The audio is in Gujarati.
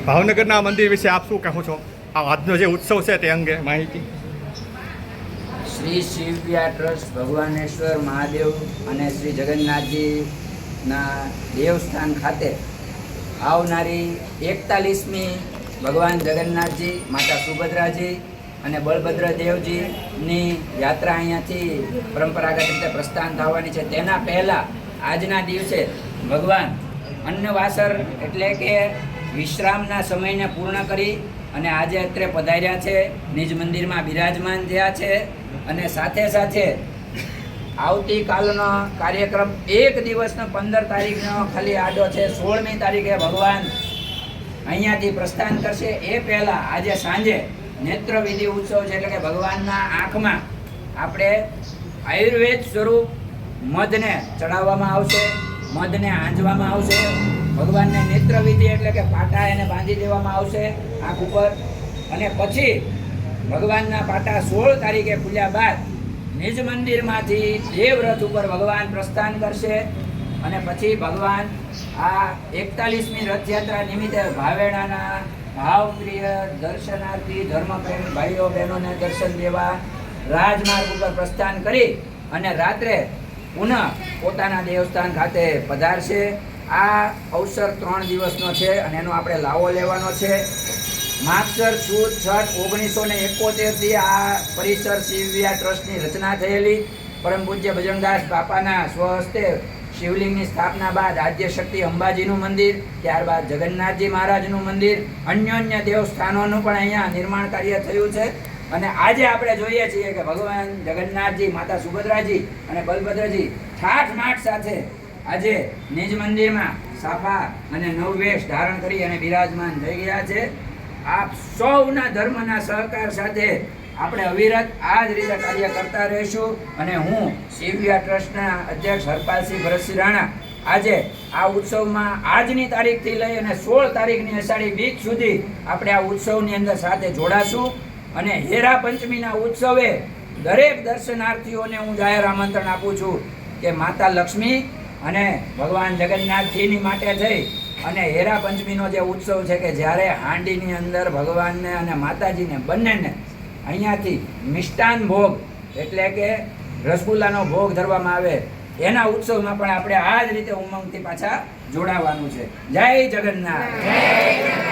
ભાવનગરના મંદિર વિશે આપ શું કહો છો? આજનો જે ઉત્સવ છે તે અંગે માહિતી. શ્રી શિવવિયા ટ્રસ્ટ ભગવાનેશ્વર મહાદેવ અને શ્રી જગન્નાથજીના દેવસ્થાન ખાતે આવનારી 41મી ભગવાન જગન્નાથજી, માતા સુભદ્રાજી અને બળભદ્ર દેવજીની યાત્રા અહીંયાથી પરંપરાગત રીતે પ્રસ્થાન થવાની છે. તેના પહેલાં આજના દિવસે ભગવાન અન્નવાસર એટલે કે વિશ્રામના સમયને પૂર્ણ કરી અને આજે અત્રે પધાર્યા છે, નિજ મંદિરમાં બિરાજમાન થયા છે. અને સાથે સાથે આવતીકાલનો કાર્યક્રમ એક દિવસનો 15 તારીખનો ખાલી આડો છે. 16મી તારીખે ભગવાન અહીંયાથી પ્રસ્થાન કરશે. એ પહેલાં આજે સાંજે નેત્ર વિધિ ઉત્સવ છે, એટલે કે ભગવાનના આંખમાં આપણે આયુર્વેદ સ્વરૂપ મધને ચડાવવામાં આવશે, મધને આંજવામાં આવશે. ભગવાનને નેત્ર વિધિ એટલે કે પાટા એને બાંધી દેવામાં આવશે આંખ ઉપર. અને પછી ભગવાનના પાટા 16 તારીખે ખુલ્યા બાદ નિજ મંદિરમાંથી દેવરથ ઉપર ભગવાન પ્રસ્થાન કરશે. અને પછી ભગવાન આ 41મી રથયાત્રા નિમિત્તે ભાવેણાના ભાવપ્રિય દર્શનાર્થી ધર્મપ્રેમી ભાઈઓ બહેનોને દર્શન દેવા રાજમાર્ગ ઉપર પ્રસ્થાન કરી અને રાત્રે પુનઃ પોતાના દેવસ્થાન ખાતે પધારશે. આ અવસર 3 દિવસનો છે અને એનો આપણે લાવો લેવાનો છે. માગસર સુદ છઠ 1971થી આ પરિસર શિવવિયા ટ્રસ્ટની રચના થયેલી. પરમ પૂજ્ય ભજનદાસ બાપાના સ્વહસ્તે શિવલિંગની સ્થાપના બાદ આદ્યશક્તિ અંબાજીનું મંદિર, ત્યારબાદ જગન્નાથજી મહારાજનું મંદિર, અન્યોન્ય દેવસ્થાનોનું પણ અહીંયા નિર્માણ કાર્ય થયું છે. અને આજે આપણે જોઈએ છીએ કે ભગવાન જગન્નાથજી, માતા સુભદ્રાજી અને બલભદ્રજી ઠાઠ સાથે આજે નિજ મંદિરમાં સાફા અને નવવેશ ધારણ કરી અને બિરાજમાન થઈ ગયા છે. આપ સૌના ધર્મના સહકાર સાથે આપણે અવિરત આ જ રીતે કાર્ય કરતા રહીશું. અને હું શિવવિયા ટ્રસ્ટના અધ્યક્ષ હરપાલસિંહ ભરતસિંહ રાણા આજે આ ઉત્સવમાં આજની તારીખથી લઈ અને 16 તારીખની અષાઢી બીજ સુધી આપણે આ ઉત્સવની અંદર સાથે જોડાશું. અને હેરા પંચમીના ઉત્સવે દરેક દર્શનાર્થીઓને હું જાહેર આમંત્રણ આપું છું કે માતા લક્ષ્મી અને ભગવાન જગન્નાથજીની માટે થઈ અને હેરા પંચમીનો જે ઉત્સવ છે કે જ્યારે હાંડીની અંદર ભગવાનને અને માતાજીને બંનેને અહીંયાથી મિષ્ટાન ભોગ એટલે કે રસગુલ્લાનો ભોગ ધરવામાં આવે, એના ઉત્સવમાં પણ આપણે આ જ રીતે ઉમંગથી પાછા જોડાવાનું છે. જય જગન્નાથ.